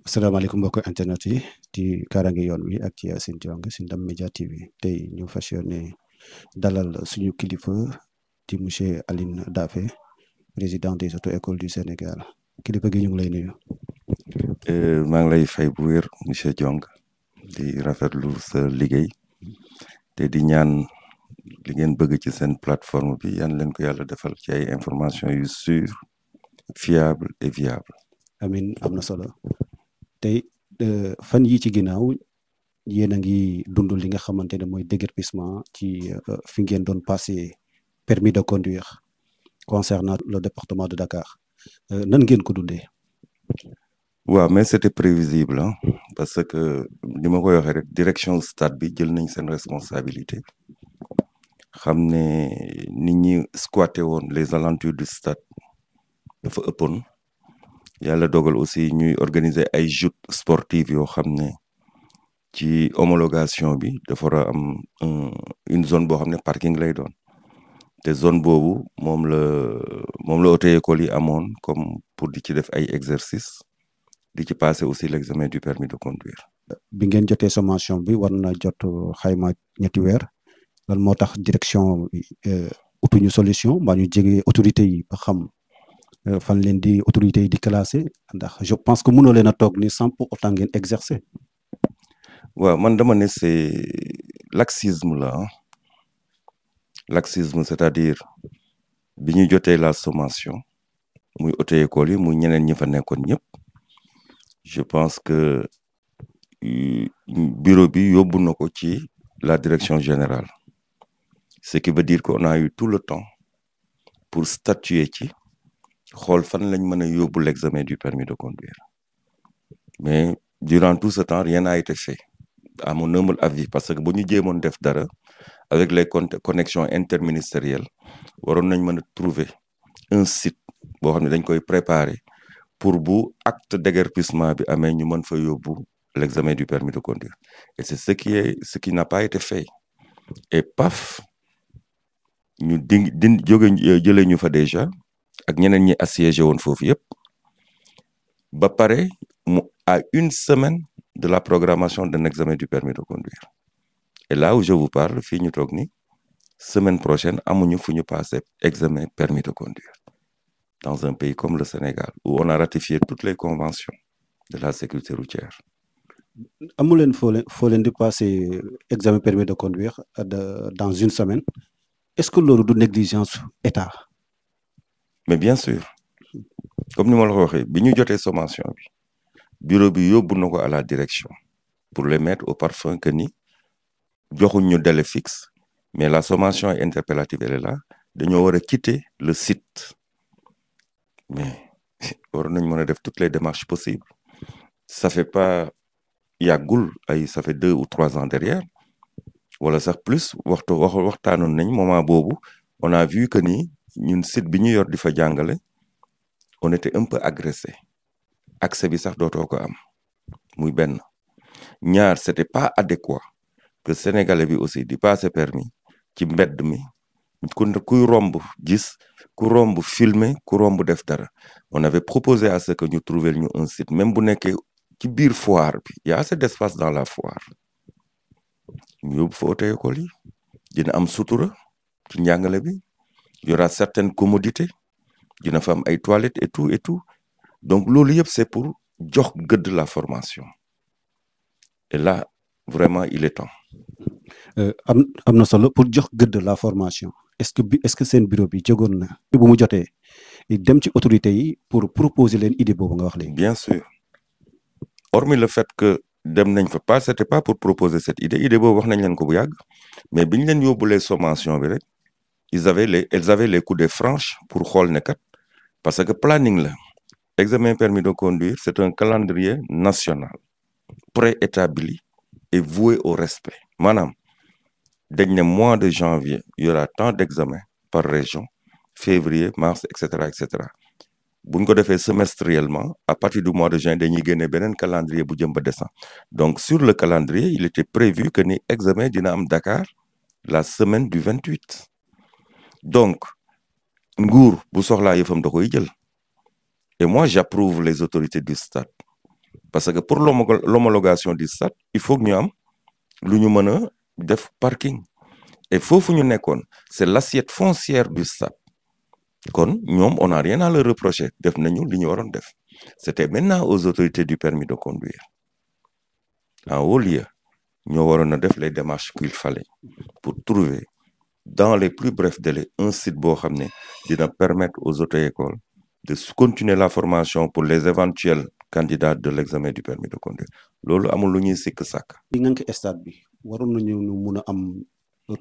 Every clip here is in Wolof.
asalaamaaleykum mbokk internet yi ci Kaaraange yoon wi ak ci Sen Tivaouane si Ndam Média TV tey ñu fas yéene dalal suñu kilifa di monsieur Aline Daffé président des auto-écoles du Sénégal kilifa gi ñu ngi lay nuyu. maa ngi lay fay bu wér monsieur Diong di rafetlu sa liggéey te di ñaan li ngeen bëgg ci seen plateforme bi yan leen ko yàlla defal ci ay information yu sûr fiable et viable. amin am na solo tey fan yi ci ginnaaw yéen a ngi dund li nga xamante ne mooy déguerpissement ci fi ngeen doon passé permis de conduire concernant le département de Dakar nan ngeen ko dundee. waaw mais c'était prévisible hein, parce que ni ma koy waxee rek direction stade bi jël nañ seen responsabilité xam ne nit ñi squatté woon les alentours du stade dafa ëppoon yàlla dogal aussi ñuy organiser ay joutes sportives yoo xam ne ci homologation bi dafa war a am une zone boo xam ne parking lay doon te zone boobu moom la auto-école yi amoon comme pour di ci def ay exercices di ci passer aussi l'examen du permis de conduire. bi ngeen jotee sommation bi war na jot xayma ñetti weer lan moo tax direction utuñu solution mbaa ñu jege autorités yi ba xam fan leen di autorités yi di classé ndax je pense que mënoo leen a toog ni sans pour autant ngeen exercer. waaw man dama ne c'est laxisme la laxisme c'est-à-dire bi ñu jotee la sommation muy auto-école yi muy ñeneen ñi fa nekkoon ñëpp je pense que bureau bi yóbbu na ko ci la direction générale ce qui veut dire qu'on a eu tout le temps pour statuer ci xool fan lañ mën a yóbbu l'examen du permis de conduire mais durant tout ce temps rien n'a été fait à mon humble avis parce que bu ñu jéemoon def dara avec les connexions interministérielles waroon nañ mën a trouver un site boo xam ne dañ koy préparer pour bu acte déguerpissement bi amee ñu mën fa yóbbu l'examen du permis de conduire et c'est ce qui n'a pas été fait et paf ñu jëlee ñu fa déjà ak ñeneen ñi assiégé woon foofu yëpp ba pare mu à une semaine de la programmation d'un examen du permis de conduire et là où je vous parle fii ñu toog ni semaine prochaine amuñu fu ñu passer examen permis de conduire dans un pays comme le Sénégal où on a ratifié toutes les conventions de la sécurité routière. amu leen foo leen di passer examen permis de conduire dans une semaine est-ce que loolu du négligence état. mais bien sûr comme ni ma la ko waxee bi ñu jotee sommation bi bureau bi yóbbu na ko à la direction pour les mettre au parfum que ni joxuñ ñu délai fixe mais la sommation interpellative elle est là dañoo war a quitter le site mais war nañ mën a def toutes les démarches possibles ça fait pas yàggul ça fait 2 ou 3 ans derrière wala sax plus waxtaanoon nañ moment boobu on a vu que ni ñun site bi ñu yor di fa jàngale on était un peu agressé accès bi sax dootoo ko am muy benn ñaar c'était pas adéquat que sénégalais bi aussi di passer permis ci mbedd mi kuy romb gis ku romb filmer ku romb def dara on avait proposé à ce que ñu trouver ñu un site même bu nekkee ci biir foire bi y a assez d'espace dans la foire ñu yóbbu fa auto-école yi dina am sutura ci njàngale bi y aura certaines commodités dina fa am ay toilettes et tout donc loolu yëpp c'est pour jox gëdd la formation et là vraiment il est temps. am na solo pour jox gëdd la formation est-ce que seen bureau bi jógoon na bu mu jotee dem ci autorités yi pour proposer leen idée boobu nga wax léegi. bien sûr hormis le fait que dem nañ fa pas c'était pas pour proposer cette idée boobu wax nañ leen ko bu yàgg mais biñ leen yóbbulee sommation bi rek elles avaient les coudées franches pour xool ne kat parce que planning la examen permis de conduire c'est un calendrier national préétabli et voué au respect maanaam dañ ne mois de janvier il y aura tant d'examens par région février mars etc buñ ko defee semestriellement à partir du mois de juin dañuy génne beneen calendrier bu jëm ba décembre donc sur le calendrier il était prévu que ni examen dina am Dakar la semaine du 28 donc nguur bu soxlaa yëfam da koy jël et moi j'approuve les autorités du stade parce que pour l'homologation du stade il faut que ñu am lu ñu mën a def parking et foofu ñu nekkoon c'est l'assiette foncière du stade kon ñoom on n'a rien à leur reprocher def nañu li ñu waroon def c'était maintenant aux autorités du permis de conduire en haut lieu ñoo waroon a def les démarches qu'il fallait pour trouver dans les plus brefs délais un site boo xam ne dina permettre aux auto-écoles de continuer la formation pour les éventuels candidats de l'examen du permis de conduire loolu amul lu ñuy sikk sàkk. di nga ko stade bi waroon nañu mun a am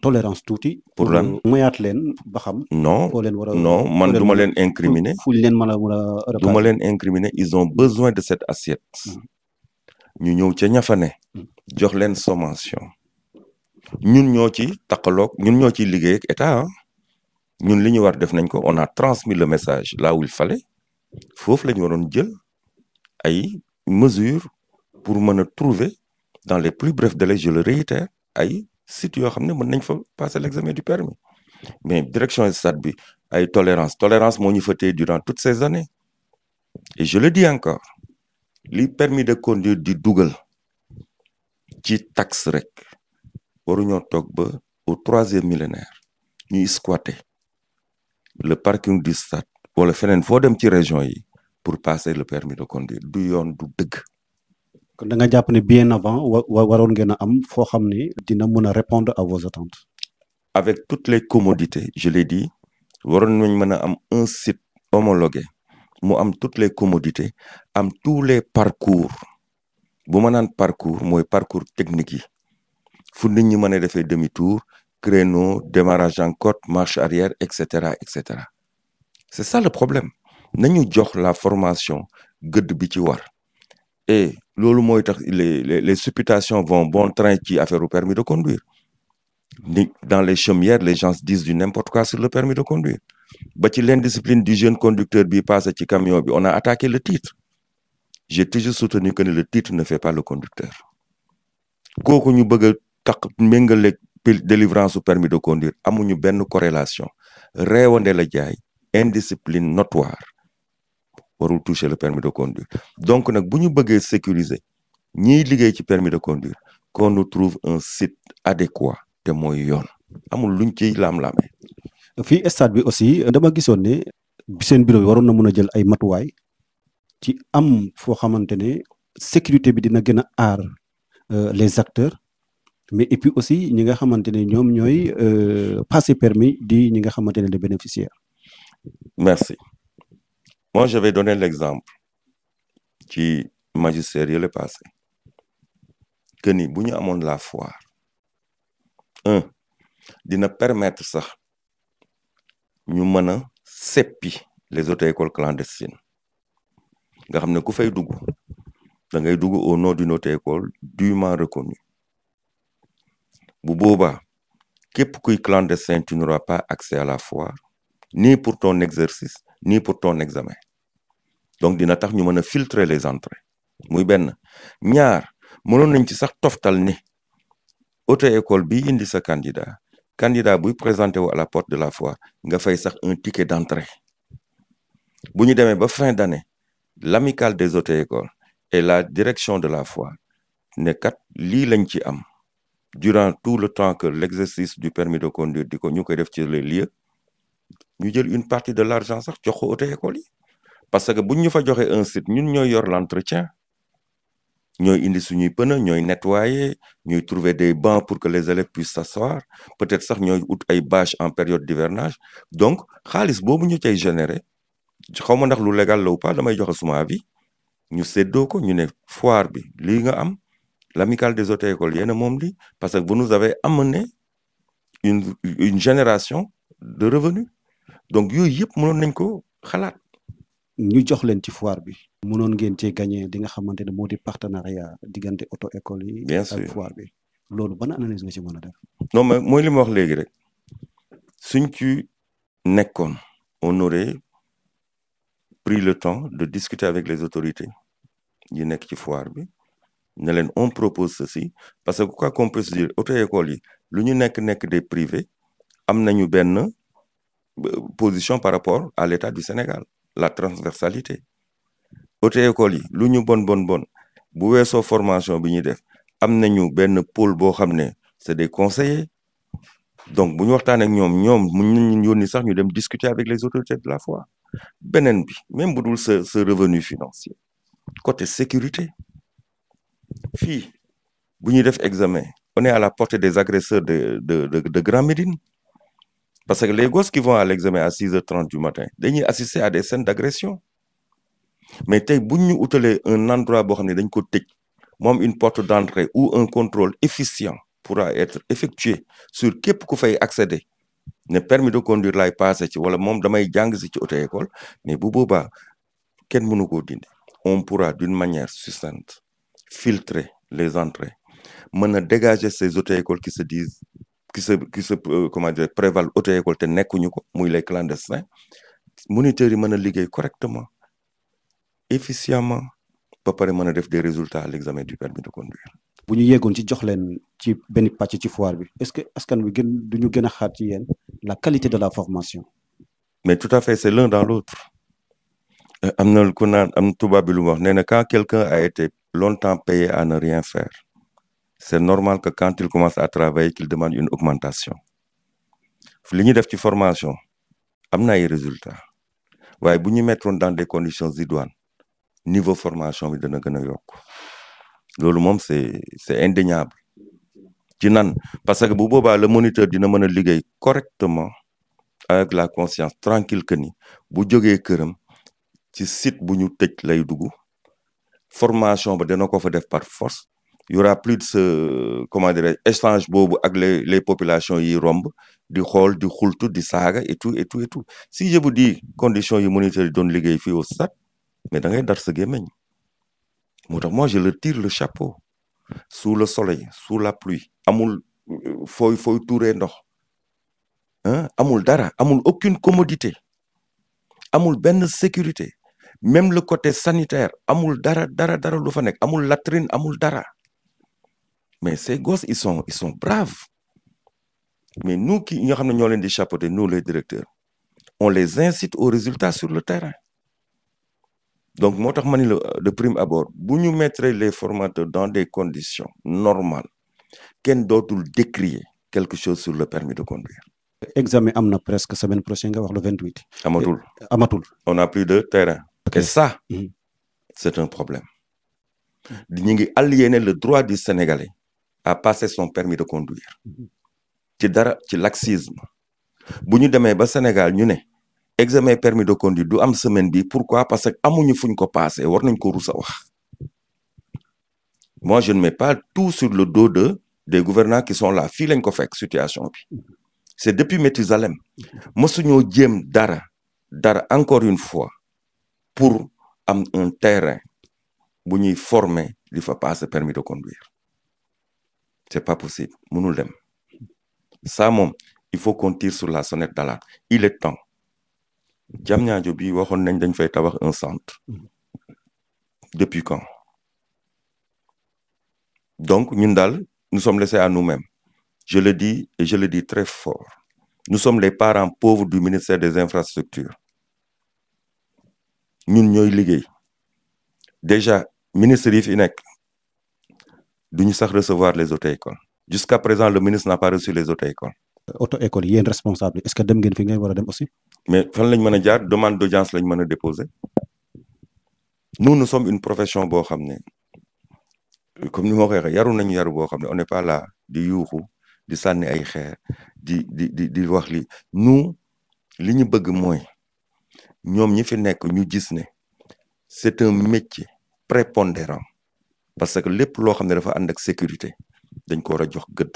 tolérance tuuti. pour lan mayaat leen ba xam. non foo leen war a non man du ma leen incriminer. fu leen mën a du ma leen incriminer ils ont besoin de cette assiette. ñu ñëw ca ña fa ne. jox leen sommation. ñun ñoo ci taqaloog ñun ñoo ciy liggéey ak état ñun li ñu war def nañ ko on a transmis le message là où il fallait foofu la ñu waroon jël ay mesures pour mën a trouver dans les plus brefs délais je le réitère ay sites yoo xam ne mën nañ fa passer l'examen du permis mais direction stade bi ay tolérance moo ñu fa téye durant toutes ces années et je le dis encore li permis de conduire di dugal ci taxe rek waruñoo toog ba au 3e millénaire ñuy squatter le parking du stade wala feneen foo dem ci région yi pour passer le permis de conduire du yoon du dëgg. kon da nga jàpp ne bien avant waroon ngeen a am foo xam ne dina mën a répondre à vos attentes. avec toutes les commodités je l'ai dit waroon nañ mën a am un site homologué mu am toutes les commodités am tous les parcours bu ma naan parcours mooy parcours technique yi fu nit ñi mën a defee demi-tour créneau démarrage en côte marche arrière et cetera et cetera c'est ça le problème nañu jox la formation gëdd bi ci war et loolu mooy tax les supputations vont bon train ci affaire au permis de conduire ni dans les chaumières les gens disent du n'importe quoi sur le permis de conduire ba ci l'indiscipline du jeune conducteur bi passé ci camion bi on a attaqué le titre j'ai toujours soutenu que le titre ne fait pas le conducteur kooku ñu bëgg a tax méngale délivrance su permis de conduire amuñu benn corrélation réewande la jaay indiscipline notoire warul toucher le permis de conduire donc nag bu ñu bëggee sécuriser ñiy liggéey ci permis de conduire qu'on nous trouve un site adéquat te mooy yoon amul luñ ciy laam-laamee. fii stade bi aussi dama gisoon ne seen bureau bi waroon na mën a jël ay matuwaay ci am foo xamante ne sécurité bi dina gën a aar les acteurs mais et puis aussi ñi nga xamante ne ñoom ñooy passer permis di ñi nga xamante ne les bénéficiaires. Merci. Moi je vais donner l'exemple ci magistère yi la passé que ni bu ñu amoon la foire dina permettre sax ñu mën a seppi les auto-écoles clandestines nga xam ne ku fay dugg da ngay dugg au nom d'une auto-école dûment reconnue bu boobaa képp kuy clandestin tu n'auras pas accès à la foire ni pour ton exercice ni pour ton examen donc dina tax ñu mën a filtrer les entrées muy benn ñaar mënoon nañ ci sax toftal ni auto-école bi indi sa candidat buy présenté wu à la porte de la foire nga fay sax un ticket d'entrée bu ñu demee ba fin d'année l'amicale des auto-écoles et la direction de la foire ne kat lii lañ ci am durant tout le temps que l'exercice du permis de conduire di ko ñu koy def ci les lieux ñu jël une partie de l'argent sax jox ko auto-école yi parce que buñ ñu fa joxe un site ñun ñooy yor l'entretien ñooy indi suñuy pneu ñooy nettoyer ñooy trouver des bancs pour que les élèves puissent s'asseoir peut-être sax ñooy ut ay bâches en période d'hivernage donc xaalis boobu ñu cay générer xaw ma ndax lu légal la ou pas damay joxe suma avis ñu séddoo ko ñu ne foire bi lii nga am l'amicale des auto-écoles yéena moom lii parce que vous nous avez amené une génération de revenus donc yooyu yëpp mënoon nañ ko xalaat. ñu jox leen ci foire bi. mënoon ngeen cee gagné di nga xamante ne moo di partenariat diggante auto-école yi. bien sûr ak foire bi loolu ban analyse nga ci mën a def. non mais mooy li ma wax léegi rek suñ ci nekkoon on aurait pris le temps de discuter avec les autorités yi nekk ci foire bi ne leen on propose ceci parce que quoi qu'on puisse dire auto-école yi lu ñu nekk des privés am nañu benn position par rapport à l'État du Sénégal la transversalité auto-école yi lu ñu bon bu weesoo formation bi ñuy def am nañu benn pôle boo xam ne c'est des conseillers donc bu ñu waxtaan ak ñoom mun nañu yónni sax ñu dem discuter avec les autorités de la foi beneen bi même bu dul sa revenu financier côté sécurité fii bu ñuy def examen on est à la portée des agresseurs de Grand Médine parce que les gosses qui vont à l'examen à 6h30 du matin dañuy assister à des scènes d'agression mais tey bu ñu utalee un endroit boo xam ne dañ ko tëj moom une porte d'entrée ou un contrôle efficient pourra être effectué sur képp ku fay accéder ne permis de conduire lay passé ci wala moom damay jàng si ci auto-école mais bu boobaa kenn mënu koo dindi on pourra d'une manière succincte filtrer les entrées mën a dégager ces auto-écoles qui se disent qui se comment dire prévalent auto-école te nekkuñu ko muy les clandestins moniteurs yi mën a liggéey correctement efficiemment ba pare mën a def des résultats à l'examen du permis de conduire. bu ñu yeggoon ci jox leen ci benn pàcc ci foire bi est-ce que askan wi duñu gën a xaar ci yéen la qualité de la formation. mais tout à fait c'est l'un dans l'autre am na ku naan am tubaab bi lu mu wax nee na quand quelqu'un a été longtemps payé à ne rien faire c'est normal que quand il commence à travailler qu'il demande une augmentation li ñu def ci formation am na ay résultats waaye bu ñu mettroon dans des conditions idoines niveau formation bi dana gën a yokk loolu moom c'est indéniable ci nan parce que bu boobaa le moniteur dina mën a liggéey correctement avec la conscience tranquille que ni bu jógee këram ci site bu ñu tëj lay dugg formation ba dana ko fa def par force il y aura plus de ce comment dirais échange boobu ak les populations yi romb di xool di xultu di saaga et tout si je vous dis conditions yi moniteur yi doon liggéey fii au stade mais da ngay dar sa gémmiñ moo tax moi je leur tire le chapeau sous le soleil sous la pluie amul fooy tuuree ndox amul dara amul aucune commodité amul benn sécurité même le côté sanitaire amul dara lu fa nekk amul latrine amul dara mais ces gosses ils sont braves mais nous qui nga xam ne ñoo leen di chapeauter nous les directeurs on les incite aux résultats sur le terrain donc moo tax ma ni la de prime abord bu ñu mettre les formateurs dans des conditions normales kenn dootul décrier quelque chose sur le permis de conduire. examen am na presque semaine prochaine nga wax le 28. amatul. on n'a plus de terrain. Okay. Et ça c'est un problème. ñu ngi aliéner le droit du Sénégalais à passer son permis de conduire. ci laxisme bu ñu demee ba Sénégal ñu ne examen permis de conduire du am semaine bi pourquoi parce que amuñu fuñ ko passé war nañ ko rusa wax. moi je ne mets pas tout sur le dos des gouvernants qui sont là fii lañ ko fekk situation bi c'est depuis Mathusalem mosuñoo jéem dara encore une fois pour am un terrain bu ñuy former di fa passer permis de conduire c'est pas possible mënul dem ça moom il faut qu'on tire sur la sonnette d'alarme il est temps Diamniadio bi waxoon nañ dañ fay tabax un centre depuis quand donc ñun daal nous sommes laissés à nous-mêmes je le dis et je le dis très fort nous sommes les parents pauvres du ministère des infrastructures ñun ñooy liggéey déjà ministre yi fi nekk duñu sax recevoir les auto-écoles jusqu'à présent le ministre n'a pas reçu les auto-écoles. auto-école yéen responsable est-ce que dem ngeen fi ngay war a dem aussi. mais fan lañ mën a jaar demande d'audience lañ mën a déposer nous sommes une profession boo xam ne comme ni ma ko waxee yaru nañu yaru boo xam ne on n'est pas là di yuuxu di sànni ay xeer di wax li nous li ñu bëgg mooy ñoom ñi fi nekk ñu gis ne c'est un métier prépondérant parce que lépp loo xam ne dafa ànd ak sécurité dañ ko war a jox gëdd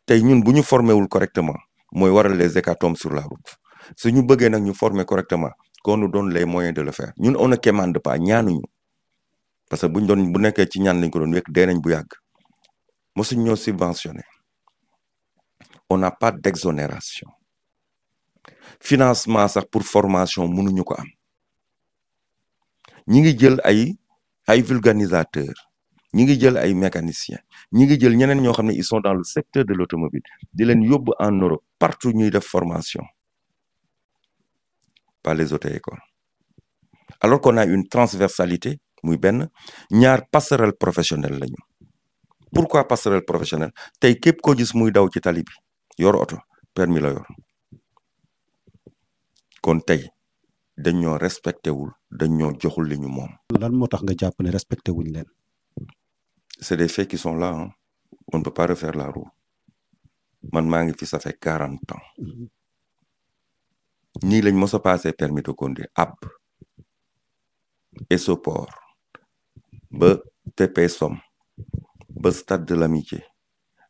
tey ñun bu ñu formé wul correctement mooy waral les hécatombes sur la route su ñu bëggee nag ñu former correctement qu'on nous donne les moyens de le faire ñun on ne quémande pas ñaanuñu parce que bu nekkee ci ñaan lañ ko doon wekk dee nañ bu yàgg mosuñ ñoo subventionné on n'a pas d'exonération financement sax pour formation mënuñu ko am ñi ngi jël ay vulgarisateurs ñi ngi jël ay mécaniciens ñi ngi jël ñeneen ñoo xam ne ils sont dans le secteur de l'automobile di leen yóbbu en Europe partout ñuy def formation par les auto-écoles alors qu'on a une transversalité muy benn. ñaar passerelle professionnelle lañu. Pourquoi passerelle professionnelle tey képp koo gis muy daw ci tali bi yor oto permis la yor kon tey dañ ñoo respecté wul dañ ñoo joxul li ñu moom. lan moo tax nga jàpp ne respecté wuñ leen. c'est des faits qui sont là hein. On ne peut pas refaire la roue. man maa ngi fi ça fait 40 ans. nii lañ mos a passé permis de conduire ab Essoport ba TP Somme ba stade de l'amitié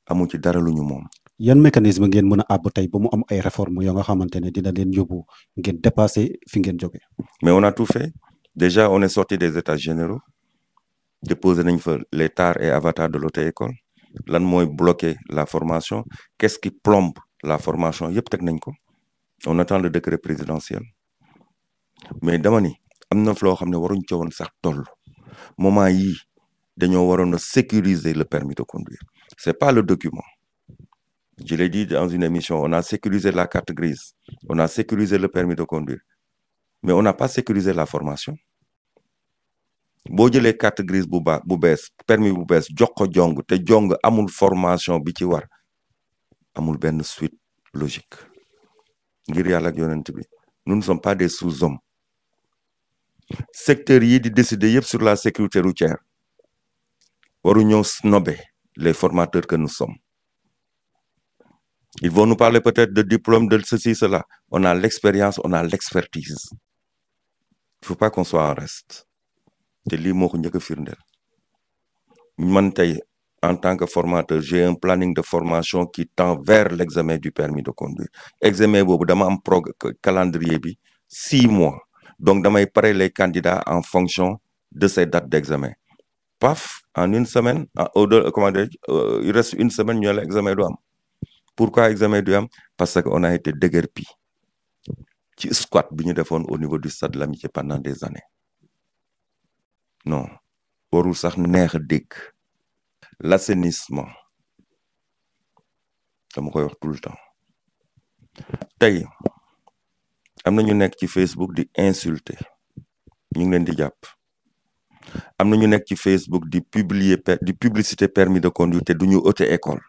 amu ci dara lu ñu moom. yan mécanisme ngeen mën a àbb tey ba mu am ay réformes yoo nga xamante ne dina leen yóbbu ngeen dépassé fi ngeen jóge. mais on a tout fait déjà on est sorti des états généraux déposé nañ fa les tares et avatars de l'auto-école lan mooy bloquer la formation qu'est-ce qui plombe la formation yëpp teg nañ ko on attend le décret présidentiel mais dama ni am na loo xam ne waruñ ci woon sax toll moment yii dañoo waroon a sécuriser le permis de conduire c'est pas le document. Je l'ai dit dans une émission, on a sécurisé la carte grise, on a sécurisé le permis de conduire, mais on n'a pas sécurisé la formation. boo jëlee carte grise bu bees permis bu bees jox ko jong te jong amul formation bi ci war amul benn suite logique ngir yàlla ak yonent bi nous ne sommes pas des sous-hommes. secteurs yi di décider yëpp sur la sécurité routière waru ñoo snobber les formateurs que nous sommes. Ils vont nous parler peut-être de diplôme, de ceci, cela. On a l'expérience, on a l'expertise. Il ne faut pas qu'on soit en reste. C'est lii moo ko njëkk a firndeel. Man tey en tant que formateur j'ai un planning de formation qui tend vers l'examen du permis de conduire. Examen boobu dama am calendrier bi 6 mois. Donc damay pare les candidats en fonction de ces dates d'examen. Paf, en une semaine, il reste une semaine ñu ne la examen du am. Pourquoi examen du am? Parce qu'on a été déguerpi ci squat bi ñu defoon au niveau du stade de l'amitié pendant des années. Non warul sax neex a dégg. L'assainissement dama koy wax tout le temps. tey am na ñu nekk ci Facebook di insulter ñu ngi leen di jàpp. am na ñu nekk ci Facebook di publicité permis de conduire te duñu auto-école.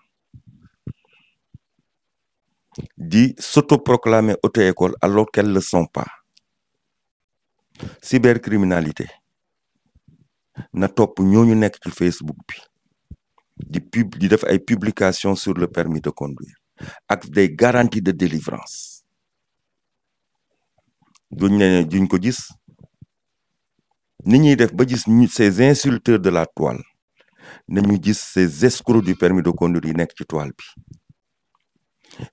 di s'autoproclamer auto-école alors qu'elles ne le sont pas. Cybercriminalité na topp ñooñu nekk ci Facebook bi di def ay publications sur le permis de conduire ak des garanties de délivrance duñ ko gis ni ñuy def ba gis ces insulteurs de la toile nañu gis ces escrocs du permis de conduire yi nekk ci toile bi.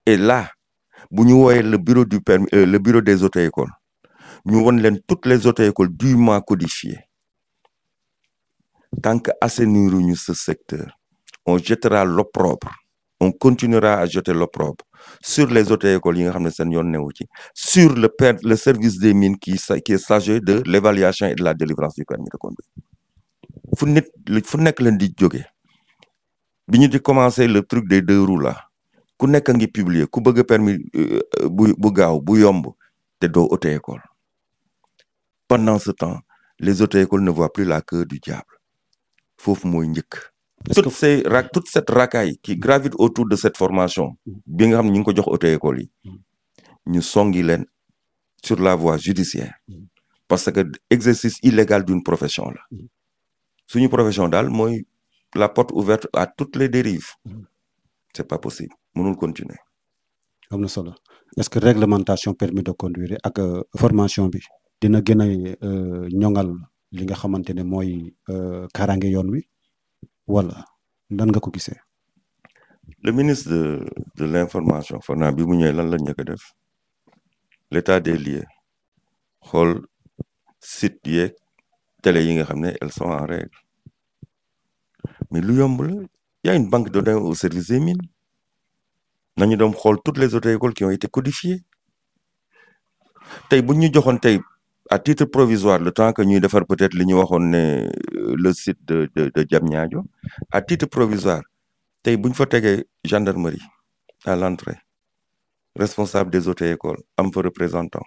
Et là, bu ñu wooyee le bureau des auto-écoles ñu won leen toutes les auto-écoles dûment codifiées. Tant que assainiruñu ce secteur, on jettera l'opprobre, on continuera à jeter l'opprobre sur les auto-écoles yi nga xam ne seen yoon newu ci, sur le service des mines qui est chargé de l'évaluation et de la délivrance du permis de conduire. fu nekk leen di jóge bi ñu di commencer le truc des 2 roues là. ku nekk ngi publier ku bëgg permis bu gaaw bu yomb te doo auto-école. Pendant ce temps les auto-écoles ne voient plus la queue du diable. foofu mooy njëkk. toute cette racaille qui gravite autour de cette formation bi nga xam ne ñu ngi ko jox auto-école yi ñu songi leen sur la voie judiciaire parce que exercice illégal d'une profession la suñu profession daal mooy la porte ouverte à toutes les dérives. C'est pas possible mënul continuer. am na solo est-ce que réglementation permis de conduire ak formation bi dina gën a ñoŋal li nga xamante ne mooy kaaraange yoon wi wala nan nga ko gisee. le ministre de l'information foog naa bi mu ñëwee lan la njëkk a def l'état des lieux xool site yeeg télé yi nga xam ne elles sont en règle mais lu yomb la. Il y a une banque de données au service des mines. Nous avons toutes les auto-écoles qui ont été codifiées. À titre provisoire, le temps que nous devons peut-être le site de Diamniadio, à titre provisoire, nous avons gendarmerie à l'entrée, responsable des auto-écoles, un peu représentant.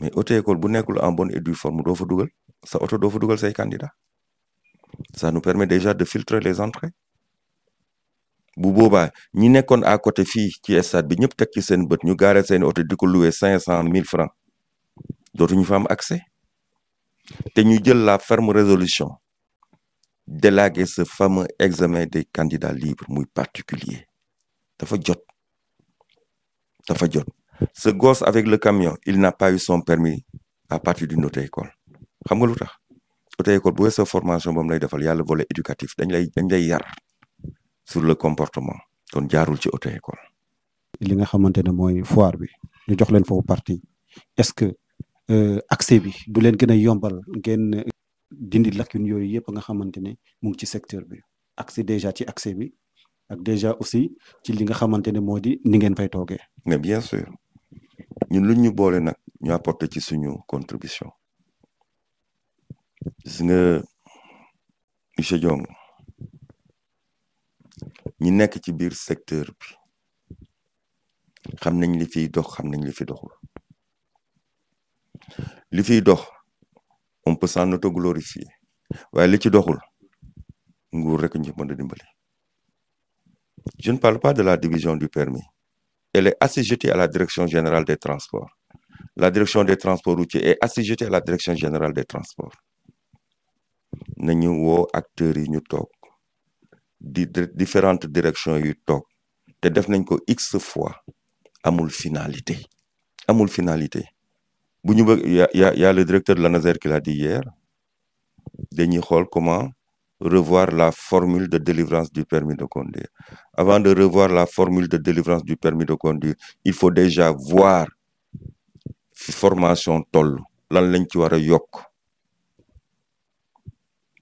Mais auto-école, si vous en bonne et due forme, vous devez sa oto doo fa dugal say candidats ça nous permet déjà de filtrer les entrées bu boobaa ñi nekkoon à côté fii ci stade bi ñëpp teg ci seen bët ñu gaare seen oto di ko louer 500 000 francs dootuñu fa am accès te ñu jël la ferme résolution d'élaguer ce fameux examen des candidats libres muy particulier dafa jot ce gosse avec le camion il n'a pas eu son permis à partir d'une auto-école xam nga lu tax auto-école bu weesoo formation ba mu lay defal yàlla volet éducatif dañ lay yar sur le comportement kon jaarul ci auto-école. li nga xamante ne mooy foire bi ñu jox leen foofu partie est-ce que accès bi du leen gën a yombal ngeen dindi lacune yooyu yëpp nga xamante ne mu ngi ci secteur bi accès déjà ci accès bi ak déjà aussi ci li nga xamante ne moo di ni ngeen fay toogee. mais bien sûr ñun luñ ñu boole nag ñu apporter ci suñu contribution gis nga monsieur Diong ñi nekk ci biir secteur bi xam nañ li fiy dox xam nañ li fi doxul li fiy dox on peut s'en autoglorifier waaye li ci doxul nguur rek ñu mën a dimbali. Je ne parle pas de la division du permis. Elle est assujettie à la direction générale des transports. La direction des transports routiers est assujettie à la direction générale des transports. Nañu woo acteurs yi ñu toog di différentes directions yu toog te def nañ ko x fois amul finalité bu ñu bëgg y a le directeur de l'ANASER qui l'a dit hier dañuy xool comment revoir la formule de délivrance du permis de conduire. Avant de revoir la formule de délivrance du permis de conduire, il faut déjà voir formation toll lan lañ ci war a yokk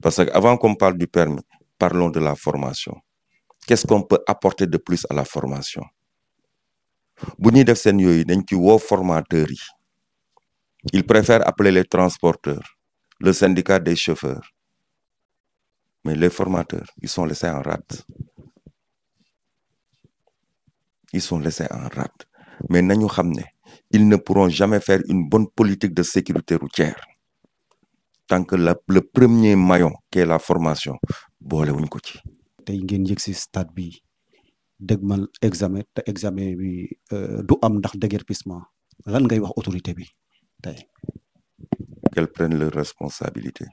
parce que avant qu'on parle du permis, parlons de la formation. Qu'est-ce qu'on peut apporter de plus à la formation? Bu ñuy def seen yooyu dañ ci woo formateurs yi. Ils préfèrent appeler les transporteurs, le syndicat des chauffeurs. Mais les formateurs, ils sont laissés en rade. Mais nañu xam ne ils ne pourront jamais faire une bonne politique de sécurité routière tant que le premier maillon qui est la formation boolewuñ ko ci. tey ngeen yëg si stade bi dëgmal examen te examen bi du am ndax déguerpissement lan ngay wax autorité bi tey. Qu'elles prennent leurs responsabilités.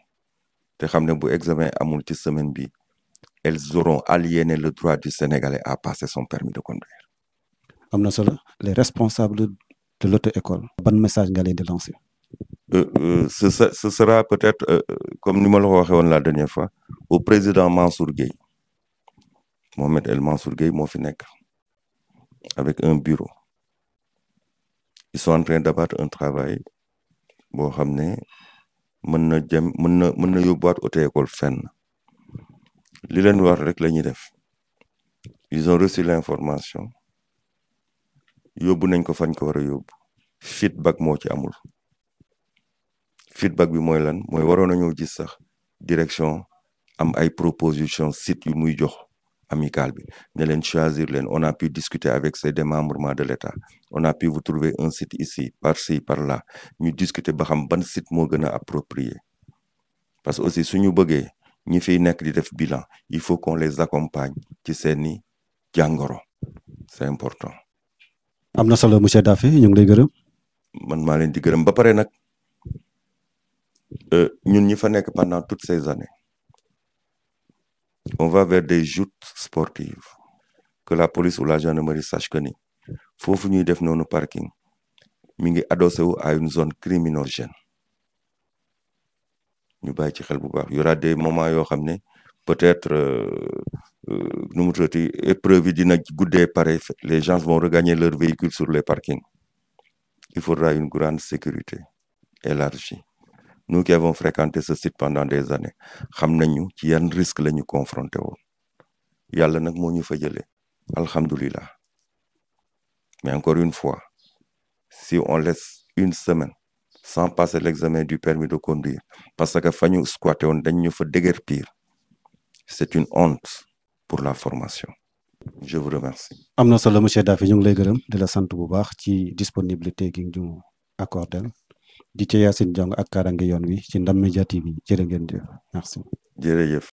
te xam ne bu examen amul ci semaine bi elles auront aliéné le droit du Sénégalais à passer son permis de conduire. am na solo les responsables de l'auto-école ban message nga leen di lancer. Ce sera peut-être comme ni ma la ko waxee woon la dernière fois au président Mansour Gueye Mohamed El Mansour Gueye moo fi nekk avec un bureau ils sont en train d'abattre un travail boo xam ne mën na yóbbuwaat auto-école fenn li leen war rek la ñuy def ils ont reçu l'information yóbbu nañ ko fañ ko war a yóbbu feedback moo ci amul feedback bi mooy lan mooy waroon nañoo gis sax direction am ay proposition site yu muy jox amical bi ne leen choisir leen on a pu discuter avec ces démembrements de l'État on a pu vous trouver un site ici par-ci par-là ñu discuter ba xam ban site moo gën a approprié parce que aussi suñu bëggee ñi fiy nekk di def bilan il faut qu'on les accompagne ci seeni jàngoro c'est important. am na solo monsieur Daffé ñu ngi lay gërëm. man maa leen di gërëm ba pare nag ñun ñi fa nekk pendant toutes ces années on va vers des joutes sportives que la police ou la gendarmerie sache que ni foofu ñuy def noonu parking mi ngi adossé wu à une zone criminogène ñu bàyyi ci xel bu baax y aura des moments yoo xam ne peut-être nu mu tuddati épreuve yi dina guddee pare les gens vont regagner leur véhicule sur les parkings il faudra une grande sécurité élargie. Nous qui avons fréquenté ce site pendant des années xam nañu ci yan risque la ñu confronté woon yàlla nag moo ñu fa jëlee alhamdulillah mais encore une fois si on laisse une semaine sans passer l'examen du permis de conduire parce que fa ñu squatté woon dañ ñu fa déguerpir c'est une honte pour la formation. Je vous remercie. am na solo monsieur Daffé ñu ngi lay gërëm di la sant bu baax ci disponibilité gi ñu accordé di ca Yacine Diong ak Kaaraange yoon wi ci Ndam Média TV jërë ngeen jëf merci. jërëjëf.